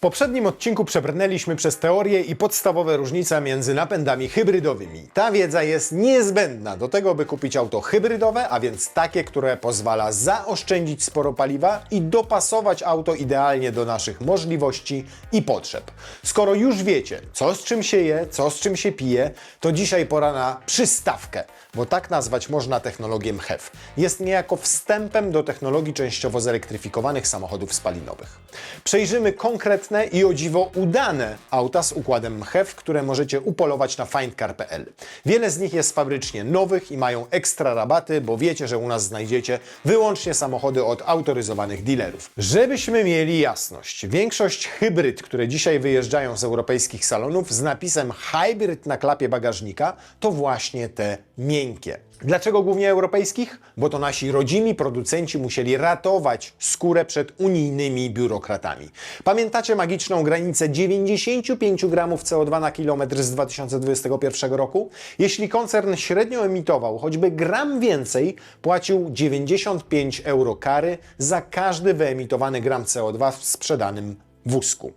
poprzednim odcinku przebrnęliśmy przez teorie i podstawowe różnice między napędami hybrydowymi. Ta wiedza jest niezbędna do tego, by kupić auto hybrydowe, a więc takie, które pozwala zaoszczędzić sporo paliwa i dopasować auto idealnie do naszych możliwości i potrzeb. Skoro już wiecie, co z czym się je, co z czym się pije, to dzisiaj pora na przystawkę, bo tak nazwać można technologię MHEV. Jest niejako wstępem do technologii częściowo zelektryfikowanych samochodów spalinowych. Przejrzymy konkretne i o dziwo udane auta z układem MHEV, które możecie upolować na findcar.pl. Wiele z nich jest fabrycznie nowych i mają ekstra rabaty, bo wiecie, że u nas znajdziecie wyłącznie samochody od autoryzowanych dealerów. Żebyśmy mieli jasność, większość hybryd, które dzisiaj wyjeżdżają z europejskich salonów z napisem hybrid na klapie bagażnika, to właśnie te miękkie. Dlaczego głównie europejskich? Bo to nasi rodzimi producenci musieli ratować skórę przed unijnymi biurokratami. Pamiętacie magiczną granicę 95 gramów CO2 na kilometr z 2021 roku? Jeśli koncern średnio emitował choćby gram więcej, płacił 95 euro kary za każdy wyemitowany gram CO2 w sprzedanym wózku.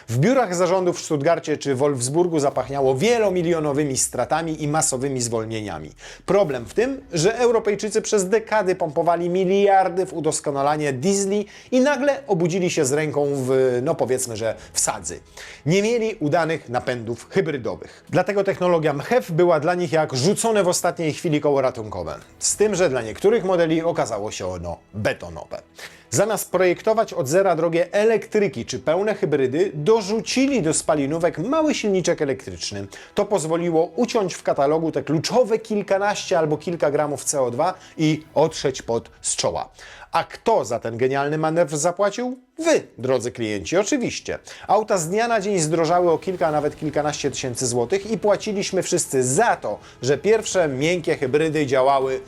W biurach zarządów w Stuttgarcie czy Wolfsburgu zapachniało wielomilionowymi stratami i masowymi zwolnieniami. Problem w tym, że Europejczycy przez dekady pompowali miliardy w udoskonalanie diesli i nagle obudzili się z ręką w, no powiedzmy, że w sadzy. Nie mieli udanych napędów hybrydowych. Dlatego technologia MHEV była dla nich jak rzucone w ostatniej chwili koło ratunkowe. Z tym, że dla niektórych modeli okazało się ono betonowe. Zamiast projektować od zera drogie elektryki czy pełne hybrydy, dorzucili do spalinówek mały silniczek elektryczny. To pozwoliło uciąć w katalogu te kluczowe kilkanaście albo kilka gramów CO2 i otrzeć pot z czoła. A kto za ten genialny manewr zapłacił? Wy, drodzy klienci, oczywiście. Auta z dnia na dzień zdrożały o kilka, nawet kilkanaście tysięcy złotych i płaciliśmy wszyscy za to, że pierwsze miękkie hybrydy działały,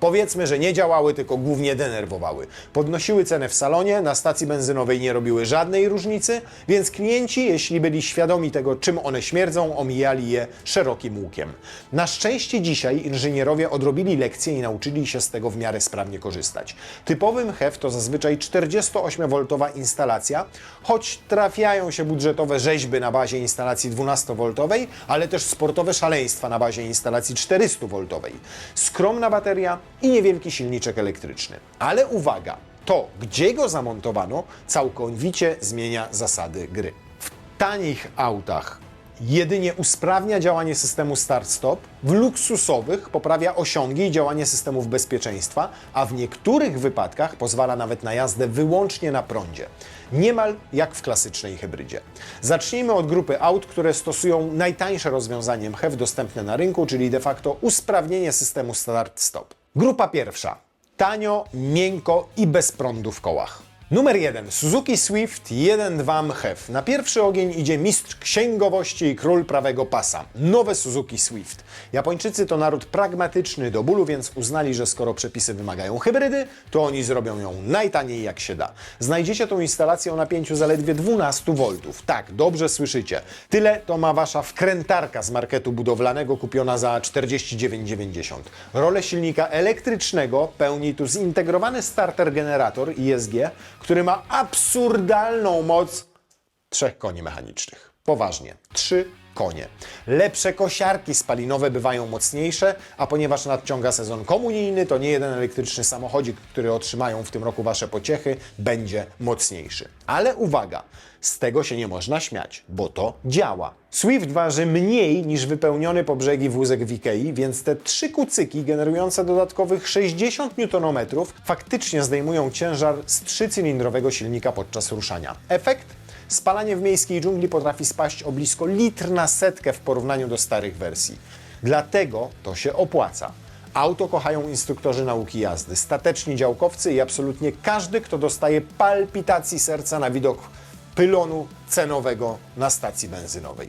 powiedzmy, że nie działały, tylko głównie denerwowały. Podnosiły cenę w salonie, na stacji benzynowej nie robiły żadnej różnicy, więc klienci, jeśli byli świadomi tego, czym one śmierdzą, omijali je szerokim łukiem. Na szczęście dzisiaj inżynierowie odrobili lekcje i nauczyli się z tego w miarę sprawnie korzystać. Typowy MHEV to zazwyczaj 48V instalacja, choć trafiają się budżetowe rzeźby na bazie instalacji 12V, ale też sportowe szaleństwa na bazie instalacji 400V. Skromna bateria i niewielki silniczek elektryczny. Ale uwaga, to gdzie go zamontowano całkowicie zmienia zasady gry. W tanich autach jedynie usprawnia działanie systemu start-stop, w luksusowych poprawia osiągi i działanie systemów bezpieczeństwa, a w niektórych wypadkach pozwala nawet na jazdę wyłącznie na prądzie. Niemal jak w klasycznej hybrydzie. Zacznijmy od grupy aut, które stosują najtańsze rozwiązanie MHEV dostępne na rynku, czyli de facto usprawnienie systemu start-stop. Grupa pierwsza. Tanio, miękko i bez prądu w kołach. Numer 1. Suzuki Swift 1.2 MHEV. Na pierwszy ogień idzie mistrz księgowości i król prawego pasa. Nowe Suzuki Swift. Japończycy to naród pragmatyczny do bólu, więc uznali, że skoro przepisy wymagają hybrydy, to oni zrobią ją najtaniej jak się da. Znajdziecie tą instalację o napięciu zaledwie 12V. Tak, dobrze słyszycie. Tyle to ma wasza wkrętarka z marketu budowlanego kupiona za 49,90. Rolę silnika elektrycznego pełni tu zintegrowany starter generator ISG, który ma absurdalną moc 3 koni mechanicznych. Poważnie, 3 konie. Lepsze kosiarki spalinowe bywają mocniejsze, a ponieważ nadciąga sezon komunijny, to nie jeden elektryczny samochodzik, który otrzymają w tym roku wasze pociechy, będzie mocniejszy. Ale uwaga, z tego się nie można śmiać, bo to działa. Swift waży mniej niż wypełniony po brzegi wózek w Ikei, więc te 3 kucyki generujące dodatkowych 60 Nm faktycznie zdejmują ciężar z 3-cylindrowego silnika podczas ruszania. Efekt? Spalanie w miejskiej dżungli potrafi spaść o blisko litr na setkę w porównaniu do starych wersji. Dlatego to się opłaca. Auto kochają instruktorzy nauki jazdy, stateczni działkowcy i absolutnie każdy, kto dostaje palpitacji serca na widok pylonu cenowego na stacji benzynowej.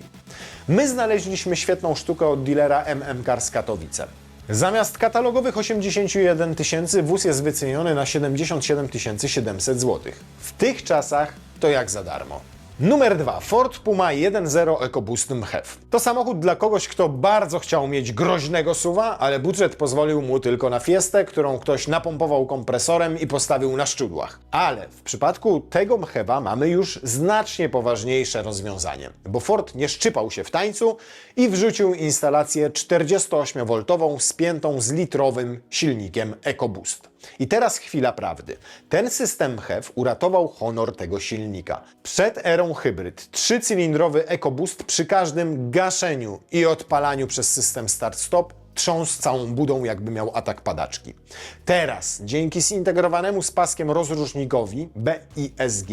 My znaleźliśmy świetną sztukę od dealera MM Car z Katowice. Zamiast katalogowych 81 tysięcy wóz jest wyceniony na 77 700 zł. W tych czasach to jak za darmo. Numer 2. Ford Puma 1.0 EcoBoost MHEV. To samochód dla kogoś, kto bardzo chciał mieć groźnego SUV-a, ale budżet pozwolił mu tylko na Fiestę, którą ktoś napompował kompresorem i postawił na szczudłach. Ale w przypadku tego MHEV-a mamy już znacznie poważniejsze rozwiązanie, bo Ford nie szczypał się w tańcu i wrzucił instalację 48V spiętą z litrowym silnikiem EcoBoost. I teraz chwila prawdy. Ten system MHEV uratował honor tego silnika. Przed erą hybryd, 3-cylindrowy EcoBoost przy każdym gaszeniu i odpalaniu przez system start-stop trząsł całą budą, jakby miał atak padaczki. Teraz, dzięki zintegrowanemu z paskiem rozrusznikowi BISG,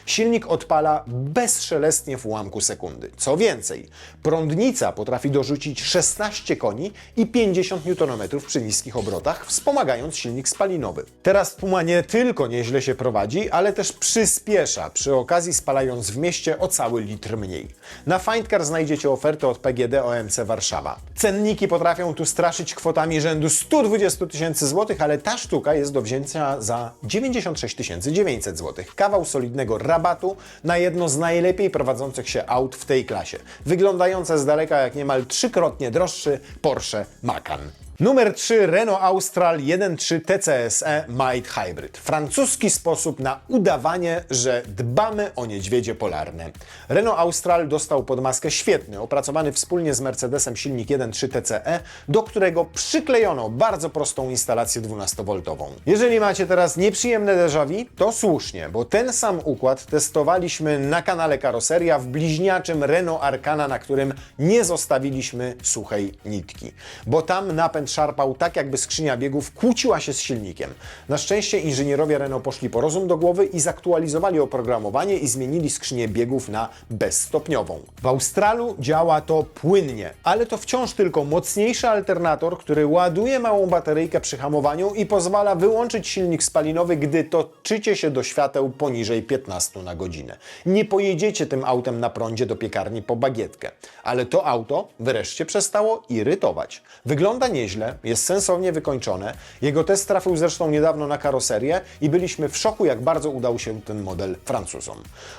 silnik odpala bezszelestnie w ułamku sekundy. Co więcej, prądnica potrafi dorzucić 16 koni i 50 Nm przy niskich obrotach, wspomagając silnik spalinowy. Teraz Puma nie tylko nieźle się prowadzi, ale też przyspiesza, przy okazji spalając w mieście o cały litr mniej. Na Findcar znajdziecie ofertę od PGD OMC Warszawa. Cenniki potrafią tu straszyć kwotami rzędu 120 000 złotych, ale ta sztuka jest do wzięcia za 96 900 zł. Kawał solidnego rabatu na jedno z najlepiej prowadzących się aut w tej klasie. Wyglądające z daleka jak niemal trzykrotnie droższy Porsche Macan. Numer 3. Renault Austral 1.3 TCSE Mild Hybrid. Francuski sposób na udawanie, że dbamy o niedźwiedzie polarne. Renault Austral dostał pod maskę świetny, opracowany wspólnie z Mercedesem silnik 1.3 TCE, do którego przyklejono bardzo prostą instalację 12V. Jeżeli macie teraz nieprzyjemne déjà vu, to słusznie, bo ten sam układ testowaliśmy na kanale Karoseria w bliźniaczym Renault Arkana, na którym nie zostawiliśmy suchej nitki, bo tam napęd szarpał tak, jakby skrzynia biegów kłóciła się z silnikiem. Na szczęście inżynierowie Renault poszli po rozum do głowy i zaktualizowali oprogramowanie i zmienili skrzynię biegów na bezstopniową. W Australu działa to płynnie, ale to wciąż tylko mocniejszy alternator, który ładuje małą bateryjkę przy hamowaniu i pozwala wyłączyć silnik spalinowy, gdy toczycie się do świateł poniżej 15 na godzinę. Nie pojedziecie tym autem na prądzie do piekarni po bagietkę, ale to auto wreszcie przestało irytować. Wygląda nieźle, jest sensownie wykończone. Jego test trafił zresztą niedawno na Karoserię i byliśmy w szoku, jak bardzo udał się ten model Francuzom.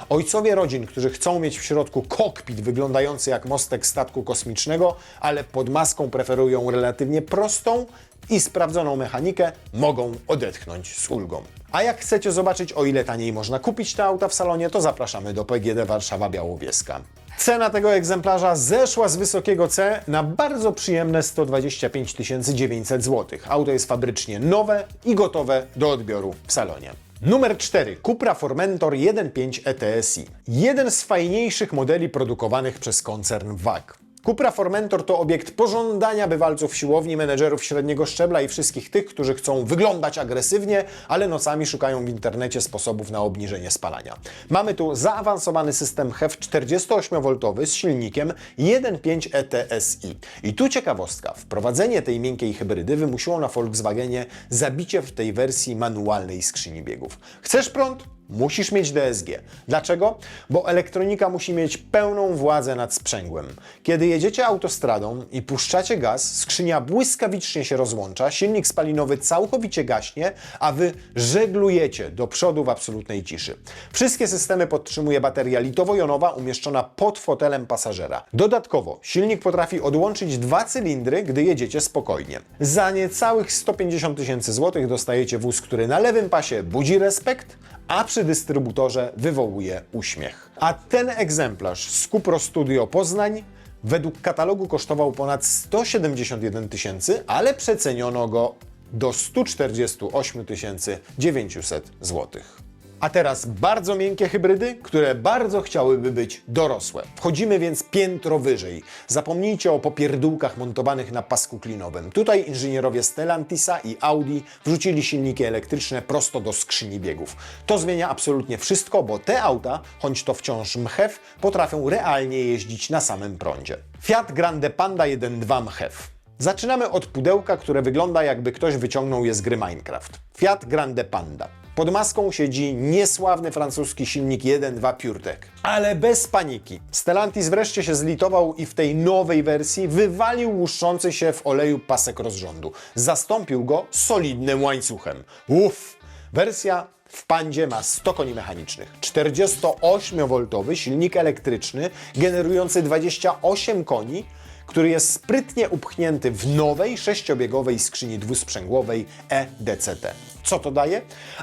Ojcowie rodzin, którzy chcą mieć w środku kokpit wyglądający jak mostek statku kosmicznego, ale pod maską preferują relatywnie prostą i sprawdzoną mechanikę, mogą odetchnąć z ulgą. A jak chcecie zobaczyć, o ile taniej można kupić te auta w salonie, to zapraszamy do PGD Warszawa Białowieska. Cena tego egzemplarza zeszła z wysokiego C na bardzo przyjemne 125 900 zł. Auto jest fabrycznie nowe i gotowe do odbioru w salonie. Numer 4. Cupra Formentor 1.5 ETSI. Jeden z fajniejszych modeli produkowanych przez koncern WAG. Cupra Formentor to obiekt pożądania bywalców siłowni, menedżerów średniego szczebla i wszystkich tych, którzy chcą wyglądać agresywnie, ale nocami szukają w internecie sposobów na obniżenie spalania. Mamy tu zaawansowany system HEV 48V z silnikiem 1.5 ETSI. I tu ciekawostka, wprowadzenie tej miękkiej hybrydy wymusiło na Volkswagenie zabicie w tej wersji manualnej skrzyni biegów. Chcesz prąd? Musisz mieć DSG. Dlaczego? Bo elektronika musi mieć pełną władzę nad sprzęgłem. Kiedy jedziecie autostradą i puszczacie gaz, skrzynia błyskawicznie się rozłącza, silnik spalinowy całkowicie gaśnie, a Wy żeglujecie do przodu w absolutnej ciszy. Wszystkie systemy podtrzymuje bateria litowo-jonowa umieszczona pod fotelem pasażera. Dodatkowo silnik potrafi odłączyć 2 cylindry, gdy jedziecie spokojnie. Za niecałych 150 000 złotych dostajecie wóz, który na lewym pasie budzi respekt, a przy dystrybutorze wywołuje uśmiech. A ten egzemplarz z Cupro Studio Poznań według katalogu kosztował ponad 171 000, ale przeceniono go do 148 900 zł. A teraz bardzo miękkie hybrydy, które bardzo chciałyby być dorosłe. Wchodzimy więc piętro wyżej. Zapomnijcie o popierdółkach montowanych na pasku klinowym. Tutaj inżynierowie Stellantisa i Audi wrzucili silniki elektryczne prosto do skrzyni biegów. To zmienia absolutnie wszystko, bo te auta, choć to wciąż MHEV, potrafią realnie jeździć na samym prądzie. Fiat Grande Panda 1.2 MHEV. Zaczynamy od pudełka, które wygląda, jakby ktoś wyciągnął je z gry Minecraft. Fiat Grande Panda. Pod maską siedzi niesławny francuski silnik 1.2 PureTech. Ale bez paniki. Stellantis wreszcie się zlitował i w tej nowej wersji wywalił łuszczący się w oleju pasek rozrządu. Zastąpił go solidnym łańcuchem. Uff! Wersja w Pandzie ma 100 koni mechanicznych, 48V silnik elektryczny generujący 28 koni, który jest sprytnie upchnięty w nowej, sześciobiegowej skrzyni dwusprzęgłowej eDCT. Co to daje?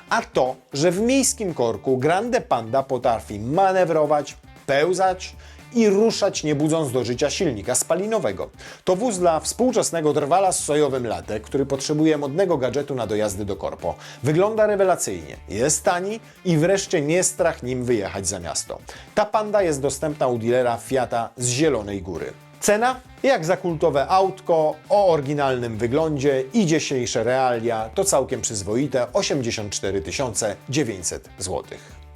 A to, że w miejskim korku Grande Panda potrafi manewrować, pełzać i ruszać, nie budząc do życia silnika spalinowego. To wóz dla współczesnego drwala z sojowym latte, który potrzebuje modnego gadżetu na dojazdy do korpo. Wygląda rewelacyjnie, jest tani i wreszcie nie strach nim wyjechać za miasto. Ta Panda jest dostępna u dealera Fiata z Zielonej Góry. Cena? Jak za kultowe autko o oryginalnym wyglądzie i dzisiejsze realia to całkiem przyzwoite 84 900 zł.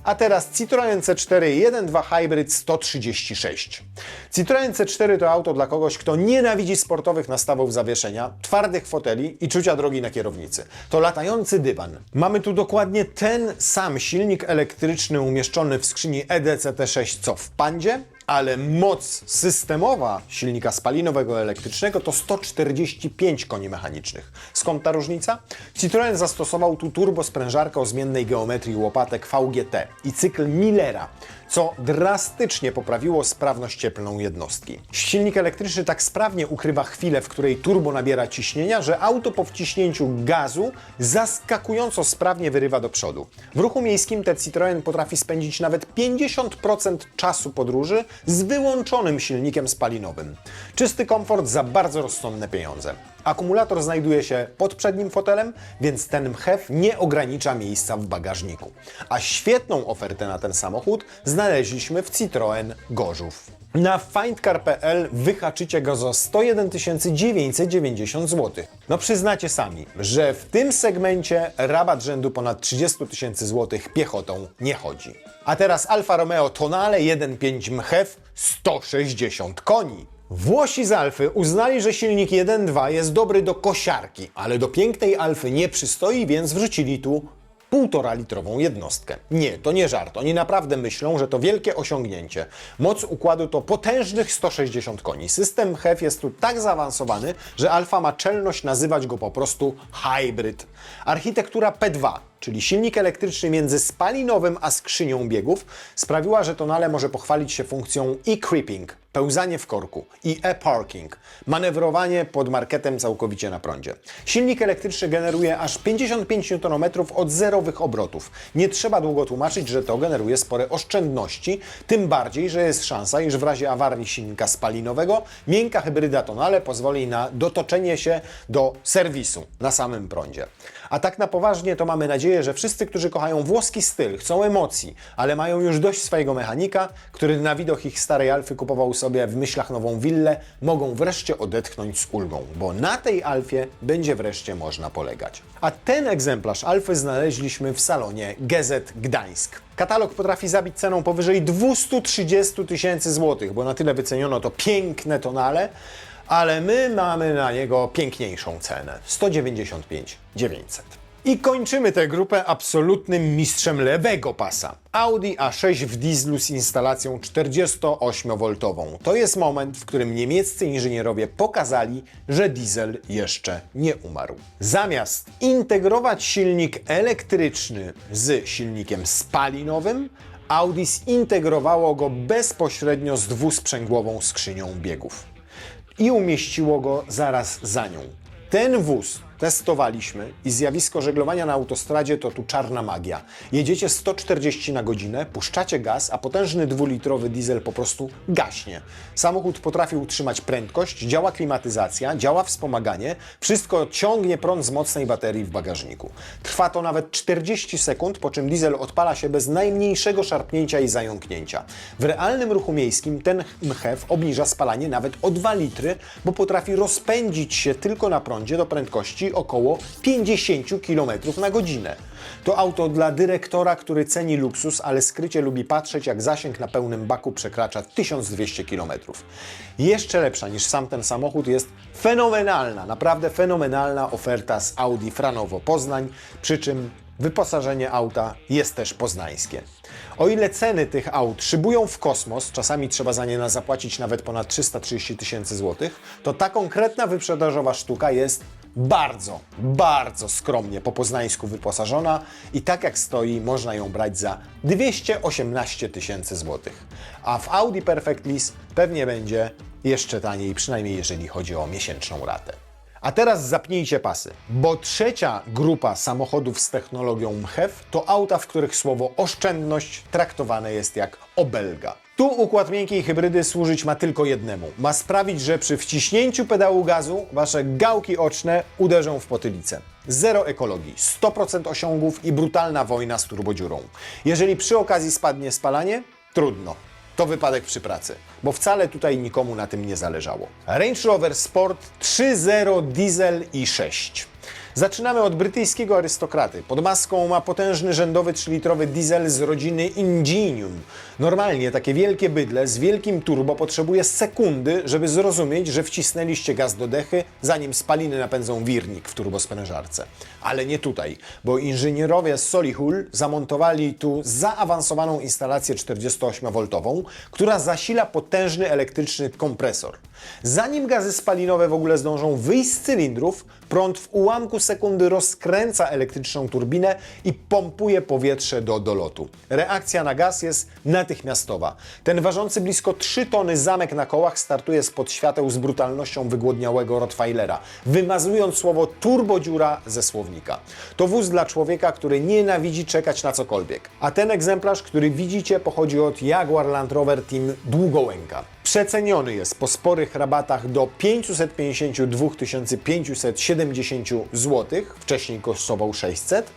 A teraz Citroen C4 1.2 Hybrid 136. Citroen C4 to auto dla kogoś, kto nienawidzi sportowych nastawów zawieszenia, twardych foteli i czucia drogi na kierownicy. To latający dywan. Mamy tu dokładnie ten sam silnik elektryczny umieszczony w skrzyni eDCT6 co w Pandzie, ale moc systemowa silnika spalinowego elektrycznego to 145 koni mechanicznych. Skąd ta różnica? Citroen zastosował tu turbosprężarkę o zmiennej geometrii łopatek VGT i cykl Millera, co drastycznie poprawiło sprawność cieplną jednostki. Silnik elektryczny tak sprawnie ukrywa chwilę, w której turbo nabiera ciśnienia, że auto po wciśnięciu gazu zaskakująco sprawnie wyrywa do przodu. W ruchu miejskim ten Citroen potrafi spędzić nawet 50% czasu podróży z wyłączonym silnikiem spalinowym. Czysty komfort za bardzo rozsądne pieniądze. Akumulator znajduje się pod przednim fotelem, więc ten mchew nie ogranicza miejsca w bagażniku. A świetną ofertę na ten samochód znaleźliśmy w Citroen Gorzów. Na findcar.pl wyhaczycie go za 101 990 zł. No przyznacie sami, że w tym segmencie rabat rzędu ponad 30 000 zł piechotą nie chodzi. A teraz Alfa Romeo Tonale 1.5 mchew 160 koni. Włosi z Alfy uznali, że silnik 1.2 jest dobry do kosiarki, ale do pięknej Alfy nie przystoi, więc wrzucili tu 1,5-litrową jednostkę. Nie, to nie żart. Oni naprawdę myślą, że to wielkie osiągnięcie. Moc układu to potężnych 160 koni. System HEV jest tu tak zaawansowany, że Alfa ma czelność nazywać go po prostu hybrid. Architektura P2, czyli silnik elektryczny między spalinowym a skrzynią biegów, sprawiła, że Tonale może pochwalić się funkcją e-creeping, pełzanie w korku, i e-parking, manewrowanie pod marketem całkowicie na prądzie. Silnik elektryczny generuje aż 55 Nm od zerowych obrotów. Nie trzeba długo tłumaczyć, że to generuje spore oszczędności, tym bardziej, że jest szansa, iż w razie awarii silnika spalinowego miękka hybryda Tonale pozwoli na dotoczenie się do serwisu na samym prądzie. A tak na poważnie to mamy nadzieję, że wszyscy, którzy kochają włoski styl, chcą emocji, ale mają już dość swojego mechanika, który na widok ich starej Alfy kupował sobie w myślach nową willę, mogą wreszcie odetchnąć z ulgą, bo na tej Alfie będzie wreszcie można polegać. A ten egzemplarz Alfy znaleźliśmy w salonie GZ Gdańsk. Katalog potrafi zabić ceną powyżej 230 000 zł, bo na tyle wyceniono to piękne Tonale, ale my mamy na niego piękniejszą cenę, 195 900. I kończymy tę grupę absolutnym mistrzem lewego pasa. Audi A6 w dieslu z instalacją 48V. To jest moment, w którym niemieccy inżynierowie pokazali, że diesel jeszcze nie umarł. Zamiast integrować silnik elektryczny z silnikiem spalinowym, Audi zintegrowało go bezpośrednio z dwusprzęgłową skrzynią biegów i umieściło go zaraz za nią. Ten wóz testowaliśmy i zjawisko żeglowania na autostradzie to tu czarna magia. Jedziecie 140 na godzinę, puszczacie gaz, a potężny 2-litrowy diesel po prostu gaśnie. Samochód potrafi utrzymać prędkość, działa klimatyzacja, działa wspomaganie, wszystko ciągnie prąd z mocnej baterii w bagażniku. Trwa to nawet 40 sekund, po czym diesel odpala się bez najmniejszego szarpnięcia i zająknięcia. W realnym ruchu miejskim ten mchew obniża spalanie nawet o 2 litry, bo potrafi rozpędzić się tylko na prądzie do prędkości około 50 km na godzinę. To auto dla dyrektora, który ceni luksus, ale skrycie lubi patrzeć, jak zasięg na pełnym baku przekracza 1200 km. Jeszcze lepsza niż sam ten samochód jest fenomenalna, naprawdę fenomenalna oferta z Audi Franowo Poznań, przy czym wyposażenie auta jest też poznańskie. O ile ceny tych aut szybują w kosmos, czasami trzeba za nie zapłacić nawet ponad 330 000 złotych, to ta konkretna wyprzedażowa sztuka jest bardzo skromnie po poznańsku wyposażona i tak jak stoi, można ją brać za 218 tysięcy złotych. A w Audi Perfect Lease pewnie będzie jeszcze taniej, przynajmniej jeżeli chodzi o miesięczną ratę. A teraz zapnijcie pasy, bo trzecia grupa samochodów z technologią MHEV to auta, w których słowo oszczędność traktowane jest jak obelga. Tu układ miękkiej hybrydy służyć ma tylko jednemu. Ma sprawić, że przy wciśnięciu pedału gazu wasze gałki oczne uderzą w potylicę. Zero ekologii, 100% osiągów i brutalna wojna z turbodziurą. Jeżeli przy okazji spadnie spalanie, trudno. To wypadek przy pracy, bo wcale tutaj nikomu na tym nie zależało. Range Rover Sport 3.0 diesel i 6. Zaczynamy od brytyjskiego arystokraty. Pod maską ma potężny rzędowy 3-litrowy diesel z rodziny Ingenium. Normalnie takie wielkie bydle z wielkim turbo potrzebuje sekundy, żeby zrozumieć, że wcisnęliście gaz do dechy, zanim spaliny napędzą wirnik w turbosprężarce. Ale nie tutaj, bo inżynierowie z Solihull zamontowali tu zaawansowaną instalację 48V, która zasila potężny elektryczny kompresor. Zanim gazy spalinowe w ogóle zdążą wyjść z cylindrów, prąd w ułamku sekundy rozkręca elektryczną turbinę i pompuje powietrze do dolotu. Reakcja na gaz jest natychmiastowa. Ten ważący blisko 3 tony zamek na kołach startuje spod świateł z brutalnością wygłodniałego rottweilera, wymazując słowo turbodziura ze słownika. To wóz dla człowieka, który nienawidzi czekać na cokolwiek. A ten egzemplarz, który widzicie, pochodzi od Jaguar Land Rover Team Długołęka. Przeceniony jest po sporych rabatach do 552 570 zł, wcześniej kosztował 600,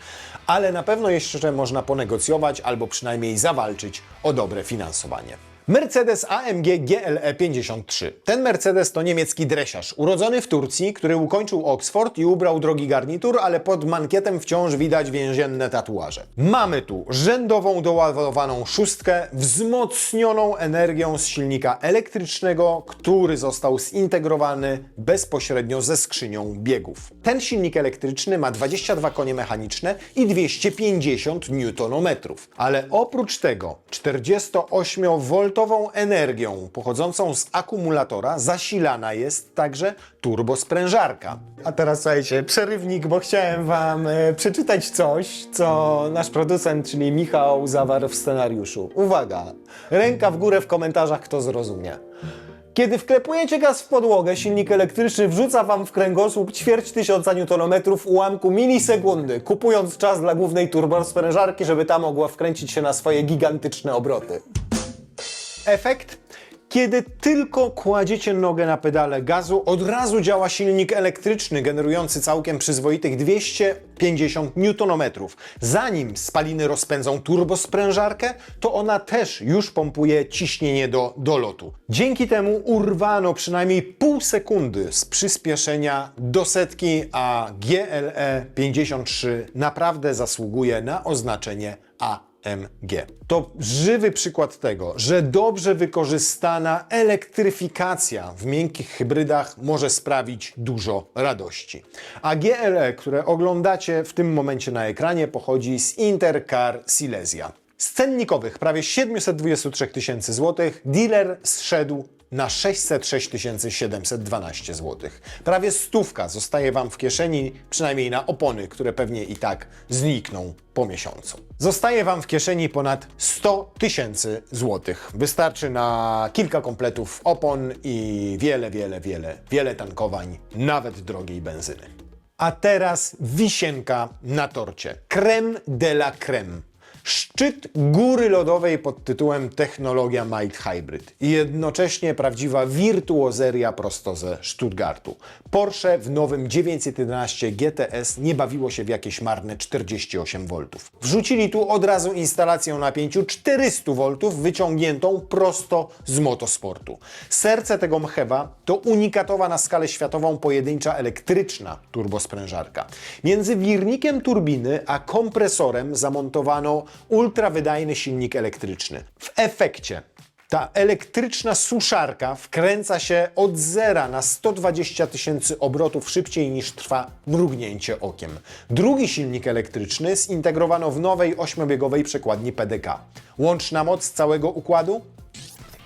ale na pewno jeszcze można ponegocjować albo przynajmniej zawalczyć o dobre finansowanie. Mercedes AMG GLE 53. Ten Mercedes to niemiecki dresiarz, urodzony w Turcji, który ukończył Oxford i ubrał drogi garnitur, ale pod mankietem wciąż widać więzienne tatuaże. Mamy tu rzędową doładowaną szóstkę, wzmocnioną energią z silnika elektrycznego, który został zintegrowany bezpośrednio ze skrzynią biegów. Ten silnik elektryczny ma 22 konie mechaniczne i 250 Nm, ale oprócz tego 48V energią pochodzącą z akumulatora zasilana jest także turbosprężarka. A teraz słuchajcie, przerywnik, bo chciałem Wam przeczytać coś, co nasz producent, czyli Michał, zawarł w scenariuszu. Uwaga, ręka w górę w komentarzach, kto zrozumie. Kiedy wklepujecie gaz w podłogę, silnik elektryczny wrzuca Wam w kręgosłup 0,004 Nm ułamku milisekundy, kupując czas dla głównej turbosprężarki, żeby ta mogła wkręcić się na swoje gigantyczne obroty. Efekt? Kiedy tylko kładziecie nogę na pedale gazu, od razu działa silnik elektryczny generujący całkiem przyzwoitych 250 Nm. Zanim spaliny rozpędzą turbosprężarkę, to ona też już pompuje ciśnienie do dolotu. Dzięki temu urwano przynajmniej pół sekundy z przyspieszenia do setki, a GLE 53 naprawdę zasługuje na oznaczenie AMG. To żywy przykład tego, że dobrze wykorzystana elektryfikacja w miękkich hybrydach może sprawić dużo radości. A GLE, które oglądacie w tym momencie na ekranie, pochodzi z Intercar Silesia. Z cennikowych prawie 723 tysięcy złotych dealer zszedł na 606 712 zł. Prawie stówka zostaje Wam w kieszeni, przynajmniej na opony, które pewnie i tak znikną po miesiącu. Zostaje Wam w kieszeni ponad 100 tysięcy złotych. Wystarczy na kilka kompletów opon i wiele tankowań, nawet drogiej benzyny. A teraz wisienka na torcie. Crème de la crème. Szczyt góry lodowej pod tytułem Technologia Mild Hybrid i jednocześnie prawdziwa wirtuozeria prosto ze Stuttgartu. Porsche w nowym 911 GTS nie bawiło się w jakieś marne 48V. Wrzucili tu od razu instalację napięciu 400V wyciągniętą prosto z motosportu. Serce tego mchewa to unikatowa na skalę światową pojedyncza elektryczna turbosprężarka. Między wirnikiem turbiny a kompresorem zamontowano ultrawydajny silnik elektryczny. W efekcie ta elektryczna suszarka wkręca się od 0 na 120 tysięcy obrotów szybciej niż trwa mrugnięcie okiem. Drugi silnik elektryczny zintegrowano w nowej 8-biegowej przekładni PDK. Łączna moc całego układu?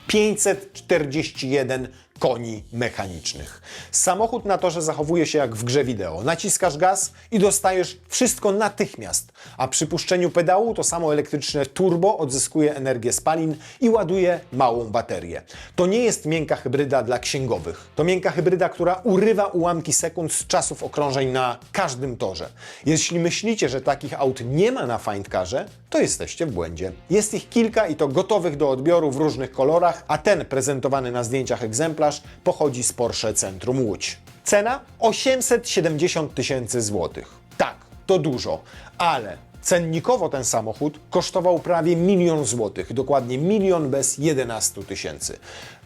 541 koni mechanicznych. Samochód na torze zachowuje się jak w grze wideo. Naciskasz gaz i dostajesz wszystko natychmiast, a przy puszczeniu pedału to samo elektryczne turbo odzyskuje energię spalin i ładuje małą baterię. To nie jest miękka hybryda dla księgowych. To miękka hybryda, która urywa ułamki sekund z czasów okrążeń na każdym torze. Jeśli myślicie, że takich aut nie ma na Findcarze, to jesteście w błędzie. Jest ich kilka i to gotowych do odbioru w różnych kolorach, a ten prezentowany na zdjęciach egzemplarz pochodzi z Porsche Centrum Łódź. Cena? 870 000 złotych. Tak, to dużo, ale cennikowo ten samochód kosztował prawie 1 000 000 złotych, dokładnie 1 000 000 bez 11 000.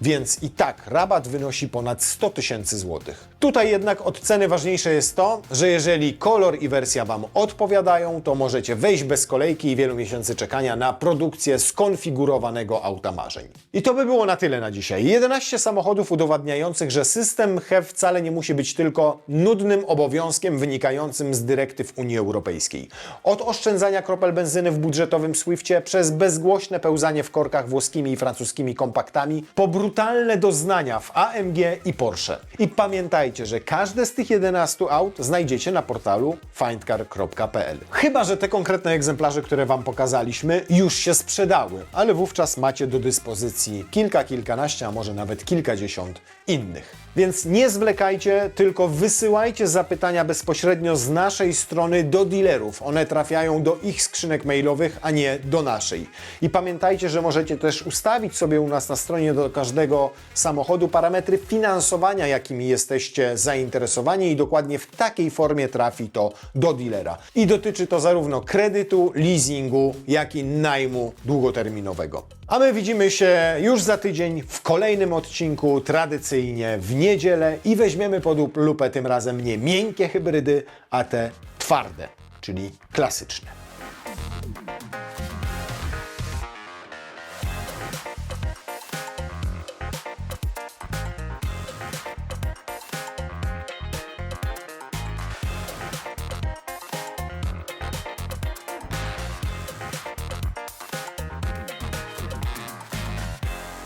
Więc i tak rabat wynosi ponad 100 000 złotych. Tutaj jednak od ceny ważniejsze jest to, że jeżeli kolor i wersja Wam odpowiadają, to możecie wejść bez kolejki i wielu miesięcy czekania na produkcję skonfigurowanego auta marzeń. I to by było na tyle na dzisiaj. 11 samochodów udowadniających, że system HEV wcale nie musi być tylko nudnym obowiązkiem wynikającym z dyrektyw Unii Europejskiej. Od oszczędzania kropel benzyny w budżetowym Swifcie, przez bezgłośne pełzanie w korkach włoskimi i francuskimi kompaktami, po brutalne doznania w AMG i Porsche. I pamiętajcie, że każde z tych 11 aut znajdziecie na portalu findcar.pl. Chyba że te konkretne egzemplarze, które Wam pokazaliśmy, już się sprzedały, ale wówczas macie do dyspozycji kilka, kilkanaście, a może nawet kilkadziesiąt innych. Więc nie zwlekajcie, tylko wysyłajcie zapytania bezpośrednio z naszej strony do dealerów. One trafiają do ich skrzynek mailowych, a nie do naszej. I pamiętajcie, że możecie też ustawić sobie u nas na stronie do każdego samochodu parametry finansowania, jakimi jesteście zainteresowani, i dokładnie w takiej formie trafi to do dealera. I dotyczy to zarówno kredytu, leasingu, jak i najmu długoterminowego. A my widzimy się już za tydzień w kolejnym odcinku, tradycyjnie w niedzielę, i weźmiemy pod lupę tym razem nie miękkie hybrydy, a te twarde, czyli klasyczne.